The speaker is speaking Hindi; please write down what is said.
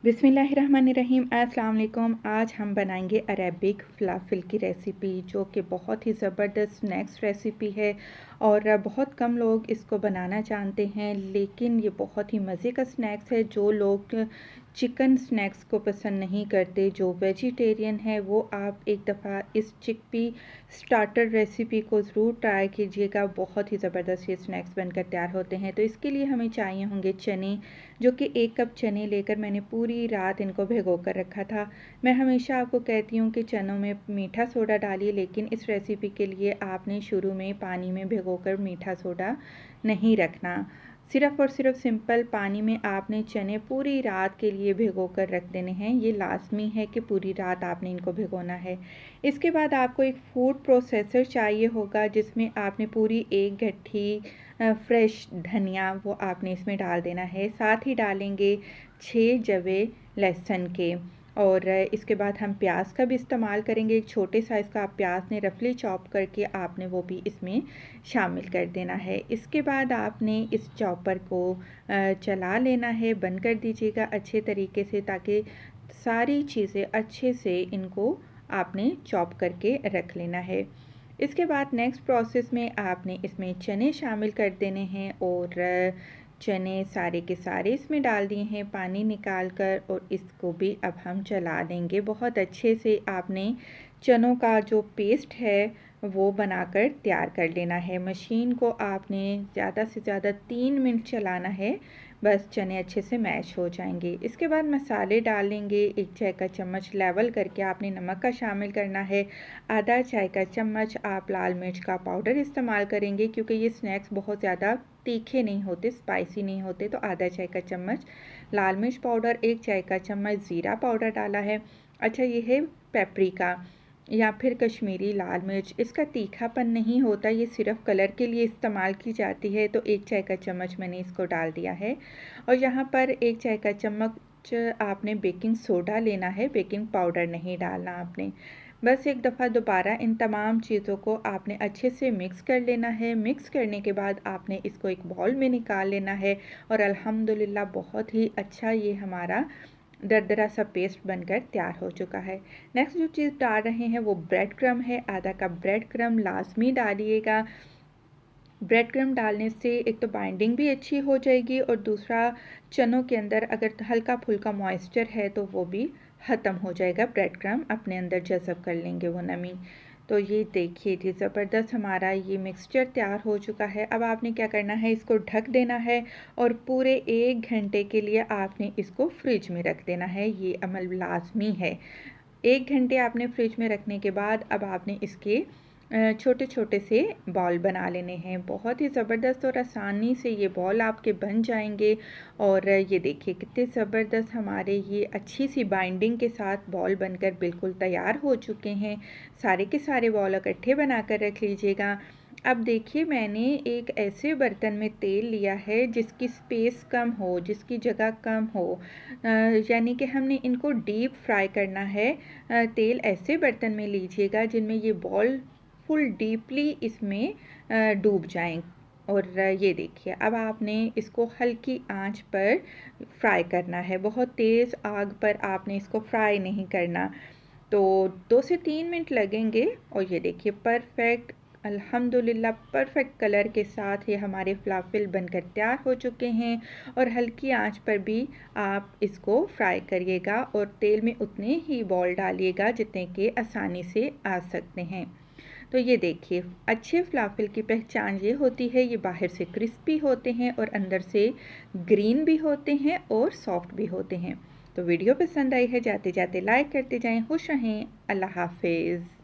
बिस्मिल्लाहिर्रहमानिर्रहीम। अस्सलाम वालेकुम। आज हम बनाएंगे अरेबिक फ़लाफ़िल की रेसिपी, जो कि बहुत ही ज़बरदस्त स्नैक्स रेसिपी है और बहुत कम लोग इसको बनाना जानते हैं, लेकिन ये बहुत ही मज़े का स्नैक्स है। जो लोग चिकन स्नैक्स को पसंद नहीं करते, जो वेजिटेरियन है, वो आप एक दफ़ा इस चिकपी स्टार्टर रेसिपी को ज़रूर ट्राई कीजिएगा। बहुत ही ज़बरदस्त ये स्नैक्स बनकर तैयार होते हैं। तो इसके लिए हमें चाहिए होंगे चने, जो कि 1 कप चने लेकर मैंने पूरी रात इनको भिगो कर रखा था। मैं हमेशा आपको कहती हूँ कि चनों में मीठा सोडा डालिए, लेकिन इस रेसिपी के लिए आपने शुरू में पानी में भिगोकर मीठा सोडा नहीं रखना। सिर्फ़ और सिर्फ सिंपल पानी में आपने चने पूरी रात के लिए भिगो कर रख देने हैं। ये लाज़मी है कि पूरी रात आपने इनको भिगोना है। इसके बाद आपको एक फूड प्रोसेसर चाहिए होगा, जिसमें आपने पूरी 1 गट्ठी फ्रेश धनिया वो आपने इसमें डाल देना है। साथ ही डालेंगे 6 जवे लहसुन के, और इसके बाद हम प्याज का भी इस्तेमाल करेंगे। एक छोटे साइज़ का आप प्याज ने रफली चॉप करके आपने वो भी इसमें शामिल कर देना है। इसके बाद आपने इस चॉपर को चला लेना है। बंद कर दीजिएगा अच्छे तरीके से, ताकि सारी चीज़ें अच्छे से इनको आपने चॉप करके रख लेना है। इसके बाद नेक्स्ट प्रोसेस में आपने इसमें चने शामिल कर देने हैं, और चने सारे के सारे इसमें डाल दिए हैं पानी निकाल कर, और इसको भी अब हम चला देंगे बहुत अच्छे से। आपने चनों का जो पेस्ट है वो बनाकर तैयार कर लेना है। मशीन को आपने ज़्यादा से ज़्यादा 3 मिनट चलाना है, बस चने अच्छे से मैश हो जाएंगे। इसके बाद मसाले डालेंगे। 1 चाय का चम्मच लेवल करके आपने नमक का शामिल करना है। आधा चाय का चम्मच आप लाल मिर्च का पाउडर इस्तेमाल करेंगे, क्योंकि ये स्नैक्स बहुत ज़्यादा तीखे नहीं होते, स्पाइसी नहीं होते। तो आधा चाय का चम्मच लाल मिर्च पाउडर, 1 चाय का चम्मच ज़ीरा पाउडर डाला है। अच्छा, ये है पेपरिका या फिर कश्मीरी लाल मिर्च। इसका तीखापन नहीं होता, ये सिर्फ कलर के लिए इस्तेमाल की जाती है। तो 1 चाय का चम्मच मैंने इसको डाल दिया है। और यहाँ पर 1 चाय का चम्मच आपने बेकिंग सोडा लेना है, बेकिंग पाउडर नहीं डालना आपने। बस एक दफ़ा दोबारा इन तमाम चीज़ों को आपने अच्छे से मिक्स कर लेना है। मिक्स करने के बाद आपने इसको एक बाउल में निकाल लेना है, और अल्हम्दुलिल्लाह बहुत ही अच्छा ये हमारा दरदरा सा पेस्ट बनकर तैयार हो चुका है। नेक्स्ट जो चीज़ डाल रहे हैं वो ब्रेड क्रम है। आधा कप ब्रेड क्रम लाजमी डालिएगा। ब्रेड क्रम डालने से एक तो बाइंडिंग भी अच्छी हो जाएगी, और दूसरा चनों के अंदर अगर हल्का फुल्का मॉइस्चर है तो वो भी ख़त्म हो जाएगा। ब्रेड क्रम अपने अंदर जज़ब कर लेंगे वो नमी। तो ये देखिए जी, ज़बरदस्त हमारा ये मिक्सचर तैयार हो चुका है। अब आपने क्या करना है, इसको ढक देना है, और पूरे 1 घंटे के लिए आपने इसको फ्रिज में रख देना है। ये अमल लाजमी है। 1 घंटे आपने फ्रिज में रखने के बाद अब आपने इसके छोटे छोटे से बॉल बना लेने हैं। बहुत ही ज़बरदस्त और आसानी से ये बॉल आपके बन जाएंगे। और ये देखिए कितने ज़बरदस्त हमारे ये अच्छी सी बाइंडिंग के साथ बॉल बनकर बिल्कुल तैयार हो चुके हैं। सारे के सारे बॉल इकट्ठे बना कर रख लीजिएगा। अब देखिए, मैंने एक ऐसे बर्तन में तेल लिया है जिसकी स्पेस कम हो, जिसकी जगह कम हो, यानी कि हमने इनको डीप फ्राई करना है। तेल ऐसे बर्तन में लीजिएगा जिनमें ये बॉल फुल डीपली इसमें डूब जाएं। और ये देखिए, अब आपने इसको हल्की आंच पर फ्राई करना है, बहुत तेज़ आग पर आपने इसको फ्राई नहीं करना। तो 2 से 3 मिनट लगेंगे, और ये देखिए परफेक्ट, अल्हम्दुलिल्लाह परफेक्ट कलर के साथ ये हमारे फ़लाफ़िल बनकर तैयार हो चुके हैं। और हल्की आंच पर भी आप इसको फ्राई करिएगा, और तेल में उतने ही बॉल डालिएगा जितने के आसानी से आ सकते हैं। तो ये देखिए, अच्छे फ़लाफ़िल की पहचान ये होती है, ये बाहर से क्रिस्पी होते हैं और अंदर से ग्रीन भी होते हैं और सॉफ्ट भी होते हैं। तो वीडियो पसंद आई है, जाते जाते लाइक करते जाएं। खुश रहें। अल्लाह हाफ़िज़।